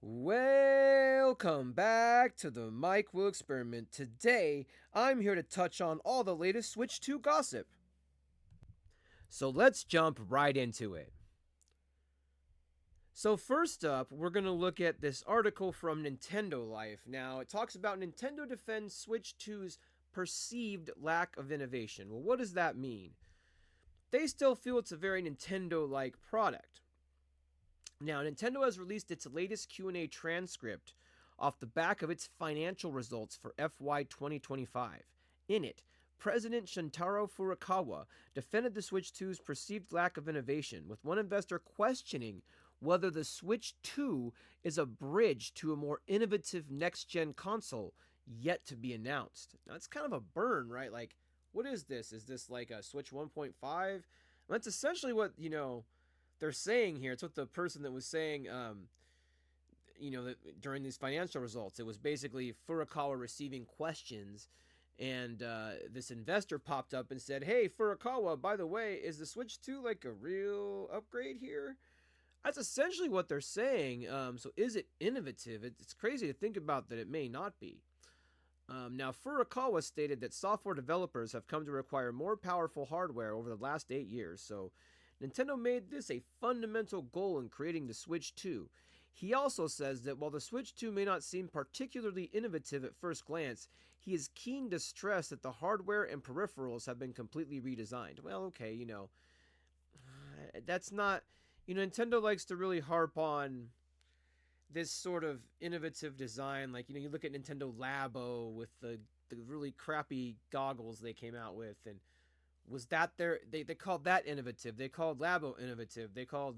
Welcome back to the Mike Will Experiment. Today, I'm here to touch on all the latest Switch 2 gossip. So let's jump right into it. So, first up, we're going to look at this article from Nintendo Life. Now, it talks about Nintendo defends Switch 2's perceived lack of innovation. Well, what does that mean? They still feel it's a very Nintendo like product. Now, Nintendo has released its latest Q&A transcript off the back of its financial results for FY 2025. In it, President Shuntaro Furukawa defended the Switch 2's perceived lack of innovation, with one investor questioning whether the Switch 2 is a bridge to a more innovative next-gen console yet to be announced. Now, it's kind of a burn, right? Like, what is this? Is this like a Switch 1.5? That's essentially what, they're saying here. It's what the person that was saying, that during these financial results, it was basically Furukawa receiving questions, and this investor popped up and said, "Hey, Furukawa, by the way, is the Switch 2 like a real upgrade here?" That's essentially what they're saying. So is it innovative? It's crazy to think about that it may not be. Now, Furukawa stated that software developers have come to require more powerful hardware over the last 8 years, so Nintendo made this a fundamental goal in creating the Switch 2. He also says that while the Switch 2 may not seem particularly innovative at first glance, he is keen to stress that the hardware and peripherals have been completely redesigned. Well, okay, that's not. Nintendo likes to really harp on this sort of innovative design. Like, you look at Nintendo Labo with the really crappy goggles they came out with, and was that they called that innovative. They called Labo innovative. They called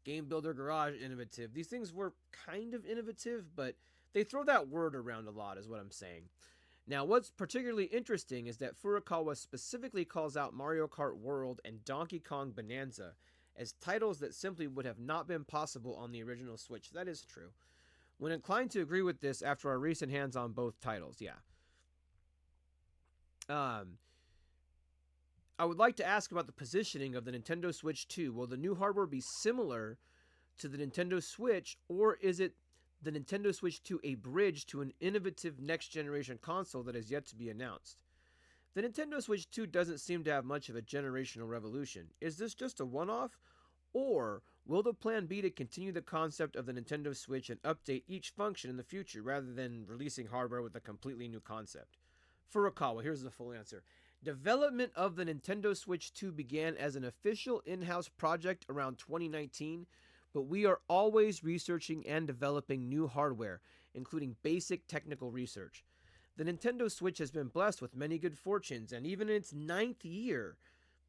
Game Builder Garage innovative. These things were kind of innovative, but they throw that word around a lot, is what I'm saying. Now, what's particularly interesting is that Furukawa specifically calls out Mario Kart World and Donkey Kong Bonanza as titles that simply would have not been possible on the original Switch. That is true. When inclined to agree with this after our recent hands on both titles, yeah. I would like to ask about the positioning of the Nintendo Switch 2. Will the new hardware be similar to the Nintendo Switch, or is it the Nintendo Switch 2 a bridge to an innovative next generation console that is yet to be announced? The Nintendo Switch 2 doesn't seem to have much of a generational revolution. Is this just a one-off? Or will the plan be to continue the concept of the Nintendo Switch and update each function in the future rather than releasing hardware with a completely new concept? Furukawa, here's the full answer. Development of the Nintendo Switch 2 began as an official in-house project around 2019, but we are always researching and developing new hardware, including basic technical research. The Nintendo Switch has been blessed with many good fortunes, and even in its 9th year,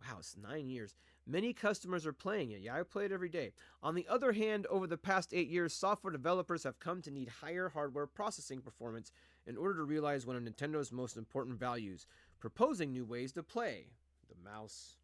wow, it's 9 years, many customers are playing it. Yeah, I play it every day. On the other hand, over the past 8 years, software developers have come to need higher hardware processing performance in order to realize one of Nintendo's most important values, proposing new ways to play. The mouse.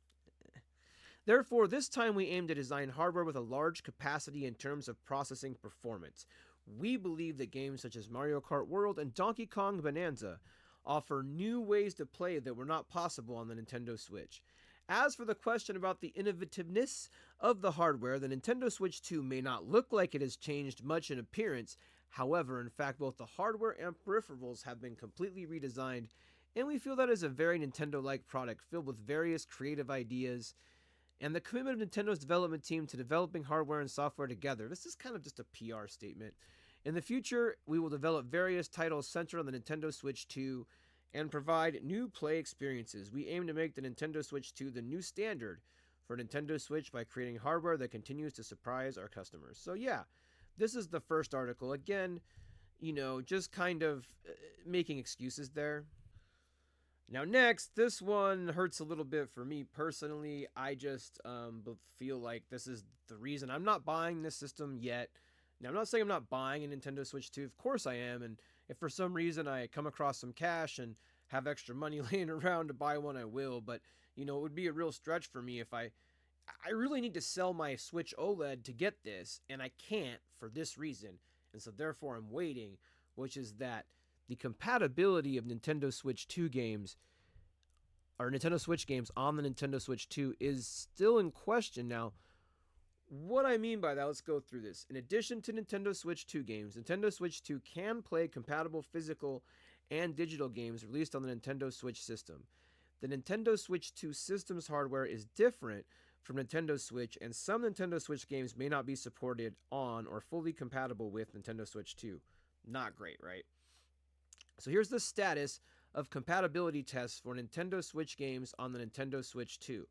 Therefore, this time we aim to design hardware with a large capacity in terms of processing performance. We believe that games such as Mario Kart World and Donkey Kong Bonanza offer new ways to play that were not possible on the Nintendo Switch. As for the question about the innovativeness of the hardware, the Nintendo Switch 2 may not look like it has changed much in appearance. However, in fact, both the hardware and peripherals have been completely redesigned, and we feel that is a very Nintendo-like product filled with various creative ideas and the commitment of Nintendo's development team to developing hardware and software together. This is kind of just a PR statement. In the future, we will develop various titles centered on the Nintendo Switch 2 and provide new play experiences. We aim to make the Nintendo Switch 2 the new standard for Nintendo Switch by creating hardware that continues to surprise our customers. So yeah, this is the first article. Again, just kind of making excuses there. Now next, this one hurts a little bit for me personally. I just feel like this is the reason I'm not buying this system yet. Now, I'm not saying I'm not buying a Nintendo Switch 2. Of course I am. And if for some reason I come across some cash and have extra money laying around to buy one, I will. But, it would be a real stretch for me if I really need to sell my Switch OLED to get this, and I can't for this reason. And so therefore I'm waiting, which is that the compatibility of Nintendo Switch 2 games or Nintendo Switch games on the Nintendo Switch 2 is still in question. Now, What I mean by that, let's go through this. In addition to Nintendo Switch 2 games, Nintendo Switch 2 can play compatible physical and digital games released on the Nintendo Switch system. The Nintendo Switch 2 system's hardware is different from Nintendo Switch, and some Nintendo Switch games may not be supported on or fully compatible with Nintendo Switch 2. Not great, right? So here's the status of compatibility tests for Nintendo Switch games on the Nintendo Switch 2.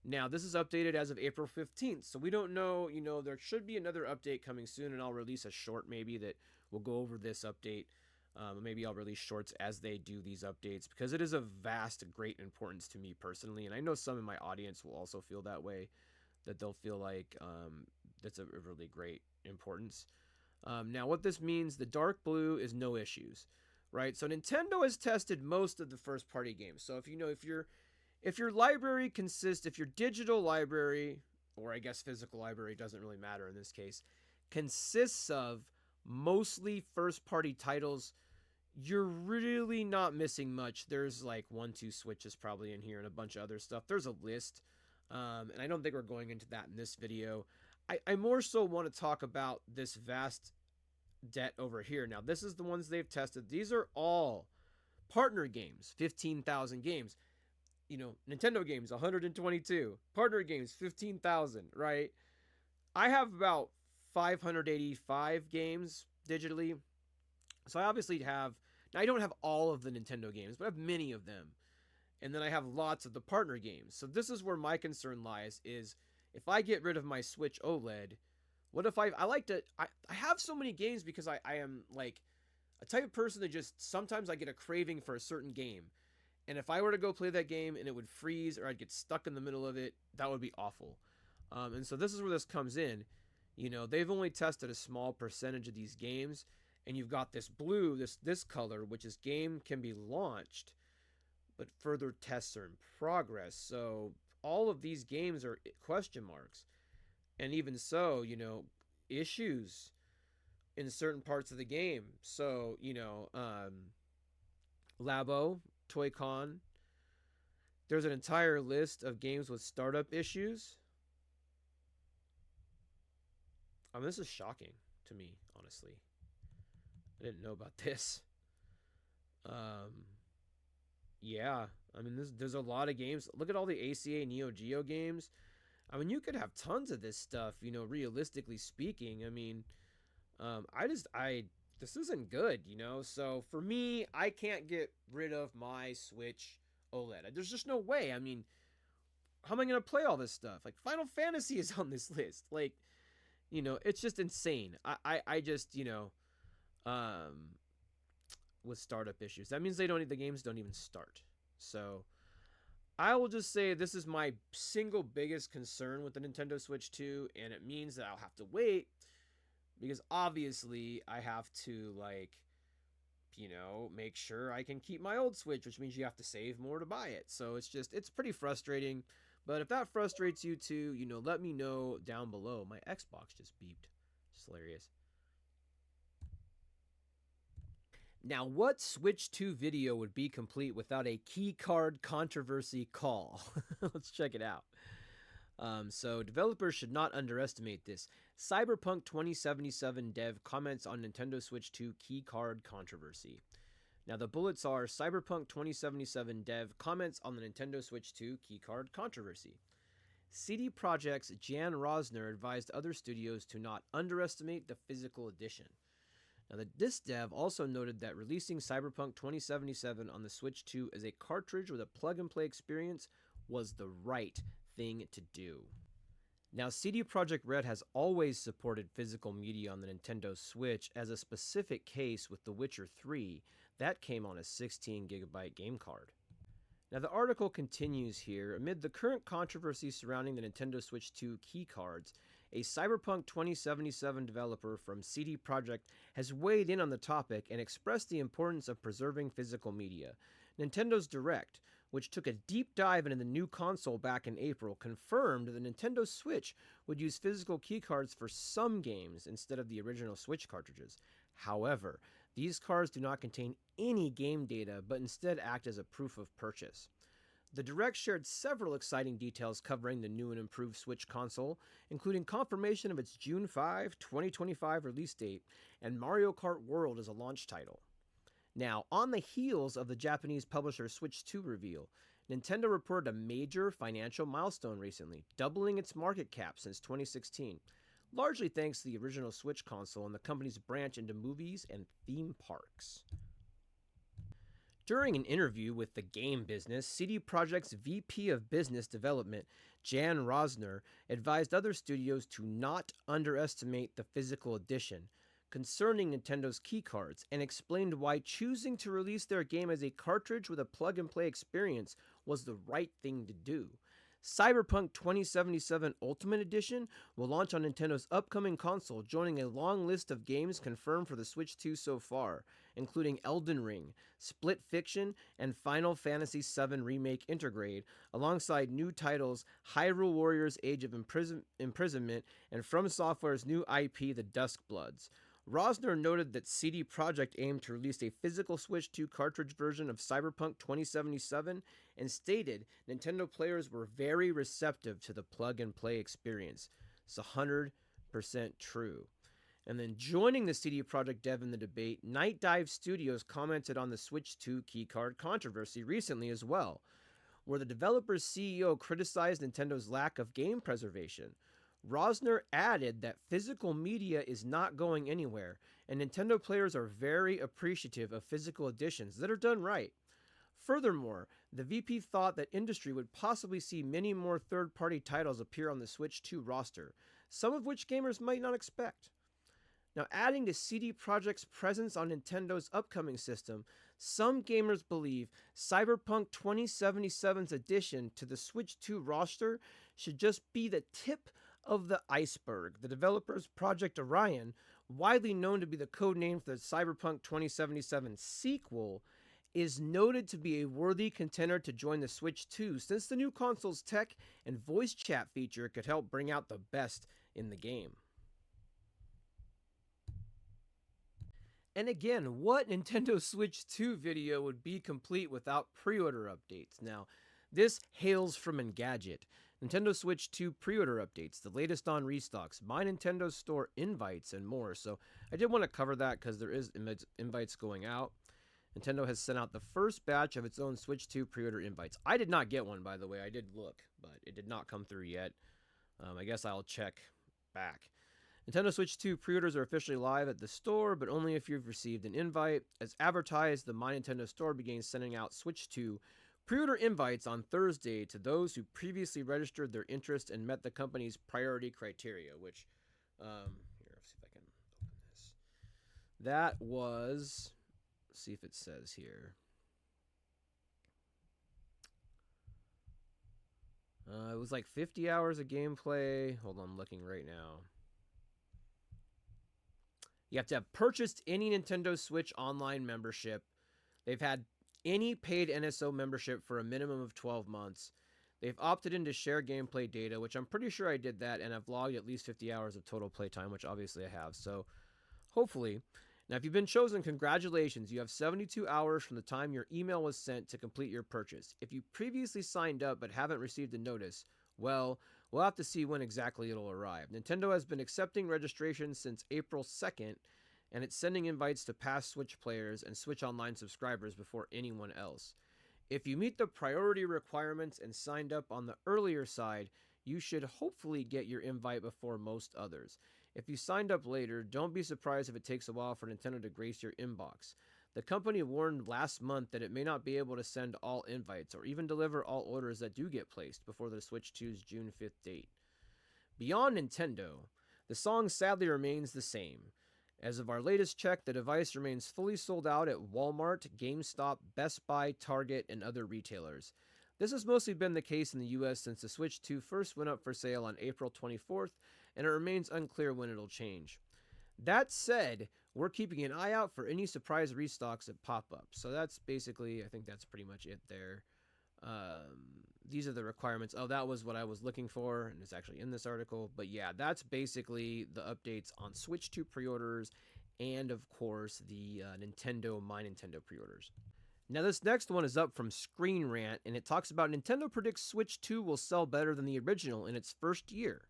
Now, this is updated as of April 15th, so we don't know, there should be another update coming soon, and I'll release a short maybe that will go over this update. Maybe I'll release shorts as they do these updates because it is of vast, great importance to me personally, and I know some in my audience will also feel that way, that they'll feel like that's a really great importance. Now, what this means, the dark blue is no issues, right? So Nintendo has tested most of the first-party games. So if your library consists, if your digital library, or I guess physical library doesn't really matter in this case, consists of mostly first-party titles, you're really not missing much. There's like 1-2 Switches probably in here and a bunch of other stuff. There's a list, and I don't think we're going into that in this video. I more so want to talk about this vast debt over here. Now, this is the ones they've tested. These are all partner games, 15,000 games. Nintendo games, 122. Partner games, 15,000, right? I have about 585 games digitally. So I obviously have, now I don't have all of the Nintendo games, but I have many of them. And then I have lots of the partner games. So this is where my concern lies, is if I get rid of my Switch OLED, what if I have so many games because I am like a type of person that just, sometimes I get a craving for a certain game. And if I were to go play that game and it would freeze or I'd get stuck in the middle of it, that would be awful. And so this is where this comes in. They've only tested a small percentage of these games, and you've got this blue, this color, which is game can be launched, but further tests are in progress. So all of these games are question marks. And even so, issues in certain parts of the game. So, Labo, Toy-Con, there's an entire list of games with startup issues. I mean, this is shocking to me, honestly. I didn't know about this. Yeah, I mean, there's a lot of games. Look at all the ACA Neo Geo games. I mean, you could have tons of this stuff, realistically speaking. I mean, this isn't good, So for me, I can't get rid of my Switch OLED. There's just no way. I mean, how am I going to play all this stuff? Like, Final Fantasy is on this list. Like, it's just insane. I just, with startup issues, that means the games don't even start. So I will just say this is my single biggest concern with the Nintendo Switch 2, and it means that I'll have to wait because obviously I have to make sure I can keep my old Switch, which means you have to save more to buy it. So it's pretty frustrating. But if that frustrates you too, let me know down below. My Xbox just beeped. It's hilarious. Now, what Switch 2 video would be complete without a keycard controversy call? Let's check it out. So developers should not underestimate this. Cyberpunk 2077 dev comments on Nintendo Switch 2 keycard controversy. Now the bullets are Cyberpunk 2077 dev comments on the Nintendo Switch 2 keycard controversy. CD Projekt's Jan Rosner advised other studios to not underestimate the physical edition. Now, this dev also noted that releasing Cyberpunk 2077 on the Switch 2 as a cartridge with a plug-and-play experience was the right thing to do. Now, CD Projekt Red has always supported physical media on the Nintendo Switch, as a specific case with The Witcher 3 that came on a 16GB game card. Now, the article continues here. Amid the current controversy surrounding the Nintendo Switch 2 keycards, a Cyberpunk 2077 developer from CD Projekt has weighed in on the topic and expressed the importance of preserving physical media. Nintendo's Direct, which took a deep dive into the new console back in April, confirmed the Nintendo Switch would use physical keycards for some games instead of the original Switch cartridges. However, these cards do not contain any game data, but instead act as a proof of purchase. The Direct shared several exciting details covering the new and improved Switch console, including confirmation of its June 5, 2025 release date and Mario Kart World as a launch title. Now, on the heels of the Japanese publisher Switch 2 reveal, Nintendo reported a major financial milestone recently, doubling its market cap since 2016, largely thanks to the original Switch console and the company's branch into movies and theme parks. During an interview with the Game Business, CD Projekt's VP of Business Development, Jan Rosner, advised other studios to not underestimate the physical edition concerning Nintendo's keycards and explained why choosing to release their game as a cartridge with a plug and play experience was the right thing to do. Cyberpunk 2077 Ultimate Edition will launch on Nintendo's upcoming console, joining a long list of games confirmed for the Switch 2 so far, including Elden Ring, Split Fiction, and Final Fantasy VII Remake Intergrade, alongside new titles Hyrule Warriors Age of Imprisonment and From Software's new IP The Duskbloods. Rosner noted that CD Projekt aimed to release a physical Switch 2 cartridge version of Cyberpunk 2077 and stated Nintendo players were very receptive to the plug and play experience. It's 100% true. And then joining the CD Projekt dev in the debate, Night Dive Studios commented on the Switch 2 keycard controversy recently as well, where the developer's CEO criticized Nintendo's lack of game preservation. Rosner added that physical media is not going anywhere, and Nintendo players are very appreciative of physical editions that are done right. Furthermore, the VP thought that industry would possibly see many more third-party titles appear on the Switch 2 roster, some of which gamers might not expect. Now, adding to CD Projekt's presence on Nintendo's upcoming system, some gamers believe Cyberpunk 2077's addition to the Switch 2 roster should just be the tip of the iceberg. The developer's Projekt Orion, widely known to be the code name for the Cyberpunk 2077 sequel, is noted to be a worthy contender to join the Switch 2 since the new console's tech and voice chat feature could help bring out the best in the game. And again, what Nintendo Switch 2 video would be complete without pre-order updates? Now, this hails from Engadget. Nintendo Switch 2 pre-order updates, the latest on restocks, My Nintendo Store invites, and more. So I did want to cover that because there is invites going out. Nintendo has sent out the first batch of its own Switch 2 pre-order invites. I did not get one, by the way. I did look, but it did not come through yet. I guess I'll check back. Nintendo Switch 2 pre-orders are officially live at the store, but only if you've received an invite. As advertised, the My Nintendo Store began sending out Switch 2 pre-order invites on Thursday to those who previously registered their interest and met the company's priority criteria, which, here, let's see if I can open this. That was, let's see if it says here. It was like 50 hours of gameplay. Hold on, I'm looking right now. You have to have purchased any Nintendo Switch Online membership. They've had any paid NSO membership for a minimum of 12 months. They've opted in to share gameplay data, which I'm pretty sure I did that, and I've logged at least 50 hours of total playtime, which obviously I have. So, hopefully. Now, if you've been chosen, congratulations. You have 72 hours from the time your email was sent to complete your purchase. If you previously signed up but haven't received a notice, well, we'll have to see when exactly it'll arrive. Nintendo has been accepting registrations since April 2nd, and it's sending invites to past Switch players and Switch Online subscribers before anyone else. If you meet the priority requirements and signed up on the earlier side, you should hopefully get your invite before most others. If you signed up later, don't be surprised if it takes a while for Nintendo to grace your inbox. The company warned last month that it may not be able to send all invites or even deliver all orders that do get placed before the Switch 2's June 5th date. Beyond Nintendo, the song sadly remains the same. As of our latest check, the device remains fully sold out at Walmart, GameStop, Best Buy, Target, and other retailers. This has mostly been the case in the US since the Switch 2 first went up for sale on April 24th, and it remains unclear when it'll change. That said, we're keeping an eye out for any surprise restocks that pop up. So that's basically, I think that's pretty much it there. These are the requirements. Oh, that was what I was looking for, and it's actually in this article. But yeah, that's basically the updates on Switch 2 pre-orders and, of course, the My Nintendo pre-orders. Now, this next one is up from Screen Rant, and it talks about Nintendo predicts Switch 2 will sell better than the original in its first year.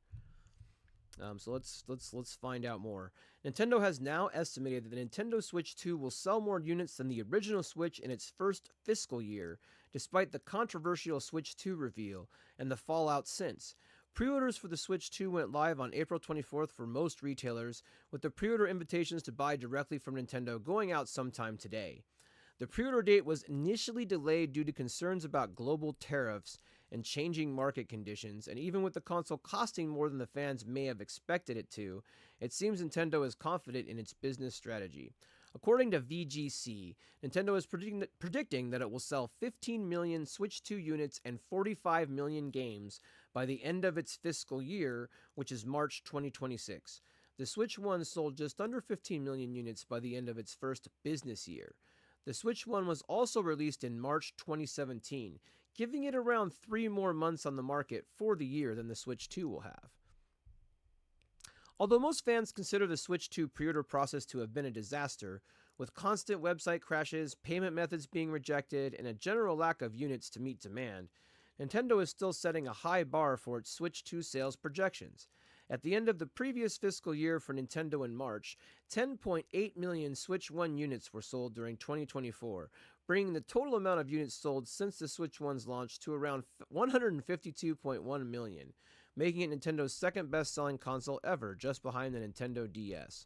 So let's find out more. Nintendo has now estimated that the Nintendo Switch 2 will sell more units than the original Switch in its first fiscal year, despite the controversial Switch 2 reveal and the fallout since. Pre-orders for the Switch 2 went live on April 24th for most retailers, with the pre-order invitations to buy directly from Nintendo going out sometime today. The pre-order date was initially delayed due to concerns about global tariffs and changing market conditions, and even with the console costing more than the fans may have expected it to, it seems Nintendo is confident in its business strategy. According to VGC, Nintendo is predicting that it will sell 15 million Switch 2 units and 45 million games by the end of its fiscal year, which is March 2026. The Switch 1 sold just under 15 million units by the end of its first business year. The Switch 1 was also released in March 2017, giving it around 3 more months on the market for the year than the Switch 2 will have. Although most fans consider the Switch 2 pre-order process to have been a disaster, with constant website crashes, payment methods being rejected, and a general lack of units to meet demand, Nintendo is still setting a high bar for its Switch 2 sales projections. At the end of the previous fiscal year for Nintendo in March, 10.8 million Switch 1 units were sold during 2024, bringing the total amount of units sold since the Switch 1's launch to around 152.1 million, making it Nintendo's second best-selling console ever, just behind the Nintendo DS.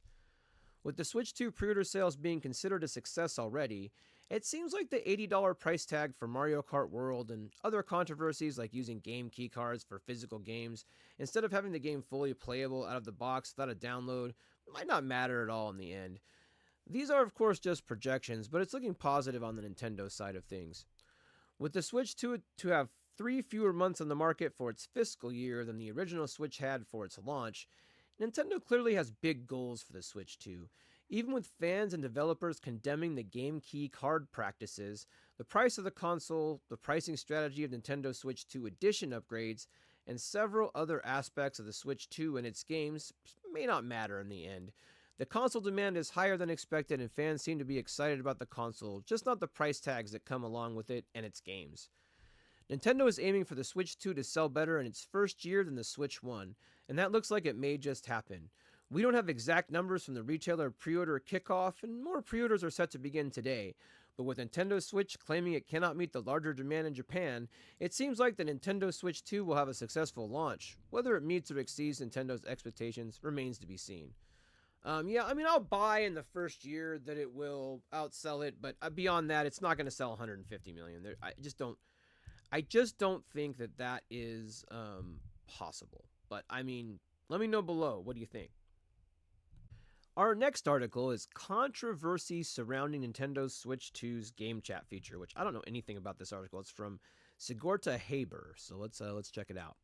With the Switch 2 pre-order sales being considered a success already, it seems like the $80 price tag for Mario Kart World and other controversies like using game key cards for physical games instead of having the game fully playable out of the box without a download might not matter at all in the end. These are of course just projections, but it's looking positive on the Nintendo side of things. With the Switch 2 to have 3 fewer months on the market for its fiscal year than the original Switch had for its launch, Nintendo clearly has big goals for the Switch 2. Even with fans and developers condemning the game key card practices, the price of the console, the pricing strategy of Nintendo Switch 2 Edition upgrades, and several other aspects of the Switch 2 and its games may not matter in the end. The console demand is higher than expected and fans seem to be excited about the console, just not the price tags that come along with it and its games. Nintendo is aiming for the Switch 2 to sell better in its first year than the Switch 1, and that looks like it may just happen. We don't have exact numbers from the retailer pre-order kickoff, and more pre-orders are set to begin today, but with Nintendo Switch claiming it cannot meet the larger demand in Japan, it seems like the Nintendo Switch 2 will have a successful launch. Whether it meets or exceeds Nintendo's expectations remains to be seen. I'll buy in the first year that it will outsell it, but beyond that, it's not going to sell 150 million. I just don't think that is possible. But I mean, let me know below. What do you think? Our next article is controversy surrounding Nintendo Switch 2's GameChat feature, which I don't know anything about this article. It's from Sigorta Haber, so let's check it out.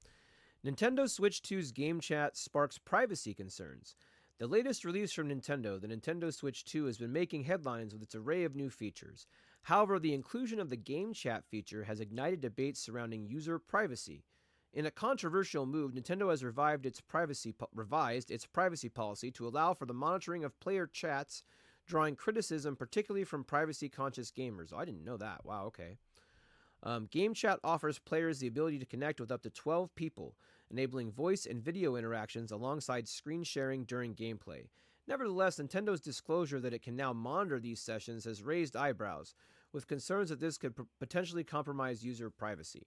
Nintendo Switch 2's GameChat sparks privacy concerns. The latest release from Nintendo, the Nintendo Switch 2, has been making headlines with its array of new features. However, the inclusion of the GameChat feature has ignited debates surrounding user privacy. In a controversial move, Nintendo has revised its privacy policy to allow for the monitoring of player chats, drawing criticism particularly from privacy-conscious gamers. Oh, I didn't know that. Wow, okay. GameChat offers players the ability to connect with up to 12 people, enabling voice and video interactions alongside screen sharing during gameplay. Nevertheless, Nintendo's disclosure that it can now monitor these sessions has raised eyebrows, with concerns that this could potentially compromise user privacy.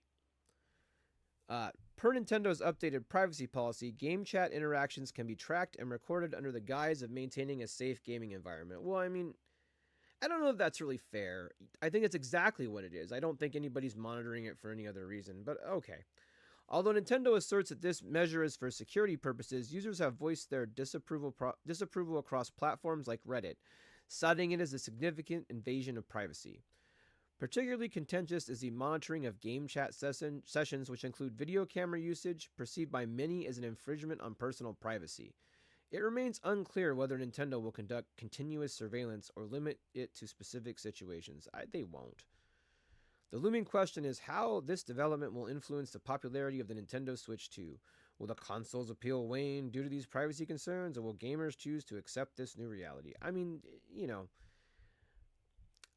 Per Nintendo's updated privacy policy, game chat interactions can be tracked and recorded under the guise of maintaining a safe gaming environment. Well, I mean, I don't know if that's really fair. I think it's exactly what it is. I don't think anybody's monitoring it for any other reason, but okay. Although Nintendo asserts that this measure is for security purposes, users have voiced their disapproval across platforms like Reddit, citing it as a significant invasion of privacy. Particularly contentious is the monitoring of game chat sessions, which include video camera usage, perceived by many as an infringement on personal privacy. It remains unclear whether Nintendo will conduct continuous surveillance or limit it to specific situations. They won't. The looming question is how this development will influence the popularity of the Nintendo Switch 2. Will the console's appeal wane due to these privacy concerns, or will gamers choose to accept this new reality? I mean,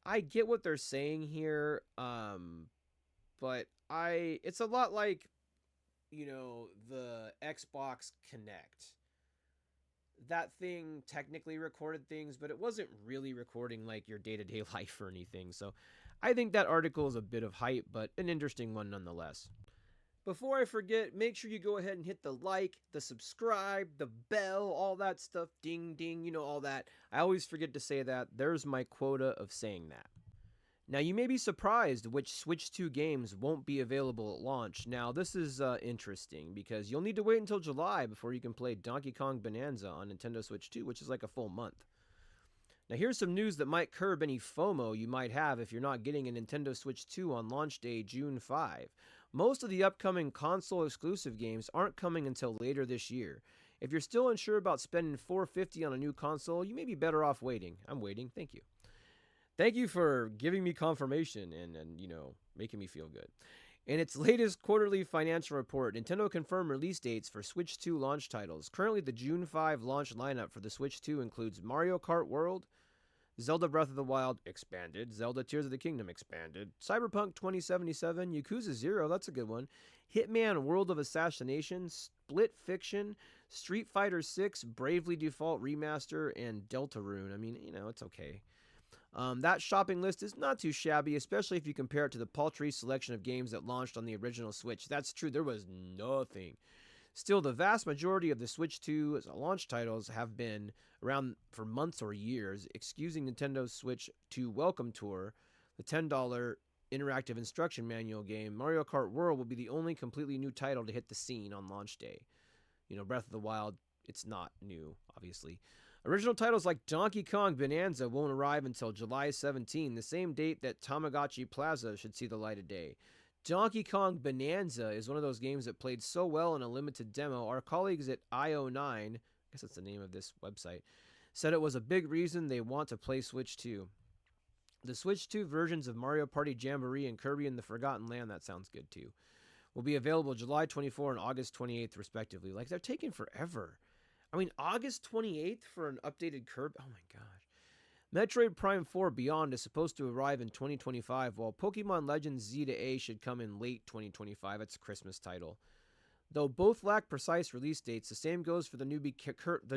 I get what they're saying here, but it's a lot like, the Xbox Connect. That thing technically recorded things, but it wasn't really recording like your day to day life or anything. So I think that article is a bit of hype, but an interesting one nonetheless. Before I forget, make sure you go ahead and hit the like, the subscribe, the bell, all that stuff. Ding, ding, all that. I always forget to say that. There's my quota of saying that. Now, you may be surprised which Switch 2 games won't be available at launch. Now, this is interesting because you'll need to wait until July before you can play Donkey Kong Bonanza on Nintendo Switch 2, which is like a full month. Now, here's some news that might curb any FOMO you might have if you're not getting a Nintendo Switch 2 on launch day June 5. Most of the upcoming console exclusive games aren't coming until later this year. If you're still unsure about spending $450 on a new console, you may be better off waiting. I'm waiting. Thank you. Thank you for giving me confirmation and making me feel good. In its latest quarterly financial report, Nintendo confirmed release dates for Switch 2 launch titles. Currently, the June 5 launch lineup for the Switch 2 includes Mario Kart World, Zelda Breath of the Wild Expanded, Zelda Tears of the Kingdom Expanded, Cyberpunk 2077, Yakuza 0, that's a good one, Hitman World of Assassination, Split Fiction, Street Fighter 6, Bravely Default Remaster, and Deltarune. I mean, it's okay. That shopping list is not too shabby, especially if you compare it to the paltry selection of games that launched on the original Switch. That's true, there was nothing. Still, the vast majority of the Switch 2 launch titles have been around for months or years, excusing Nintendo's Switch 2 Welcome Tour, the $10 interactive instruction manual game. Mario Kart World will be the only completely new title to hit the scene on launch day. Breath of the Wild, it's not new, obviously. Original titles like Donkey Kong Bonanza won't arrive until July 17, the same date that Tamagotchi Plaza should see the light of day. Donkey Kong Bonanza is one of those games that played so well in a limited demo, our colleagues at IO9, I guess that's the name of this website, said it was a big reason they want to play Switch 2. The Switch 2 versions of Mario Party Jamboree and Kirby and the Forgotten Land, that sounds good too, will be available July 24 and August 28th respectively. Like, they're taking forever. I mean, August 28th for an updated Kirby? Oh my gosh. Metroid Prime 4 Beyond is supposed to arrive in 2025, while Pokemon Legends Z to A should come in late 2025. It's a Christmas title. Though both lack precise release dates, the same goes for the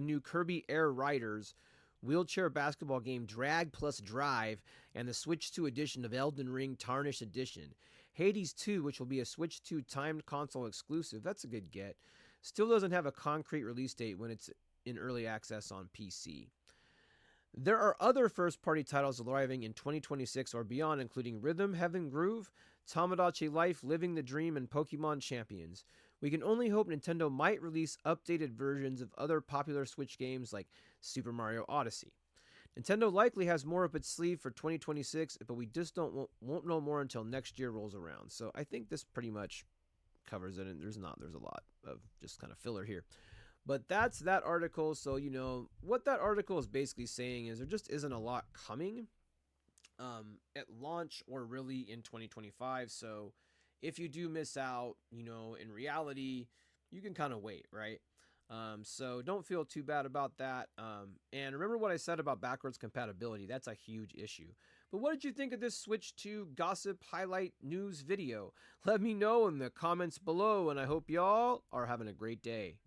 new Kirby Air Riders, wheelchair basketball game Drag Plus Drive, and the Switch 2 edition of Elden Ring Tarnished Edition. Hades 2, which will be a Switch 2 timed console exclusive, that's a good get, still doesn't have a concrete release date when it's in early access on PC. There are other first-party titles arriving in 2026 or beyond, including Rhythm Heaven Groove, Tamagotchi Life, Living the Dream, and Pokemon Champions. We can only hope Nintendo might release updated versions of other popular Switch games like Super Mario Odyssey. Nintendo likely has more up its sleeve for 2026, but we just won't know more until next year rolls around. So I think this pretty much covers it, and there's a lot of just kind of filler here. But that's that article. So, what that article is basically saying is there just isn't a lot coming at launch or really in 2025. So if you do miss out, in reality, you can kind of wait, right? So don't feel too bad about that. And remember what I said about backwards compatibility. That's a huge issue. But what did you think of this Switch 2 gossip highlight news video? Let me know in the comments below, and I hope y'all are having a great day.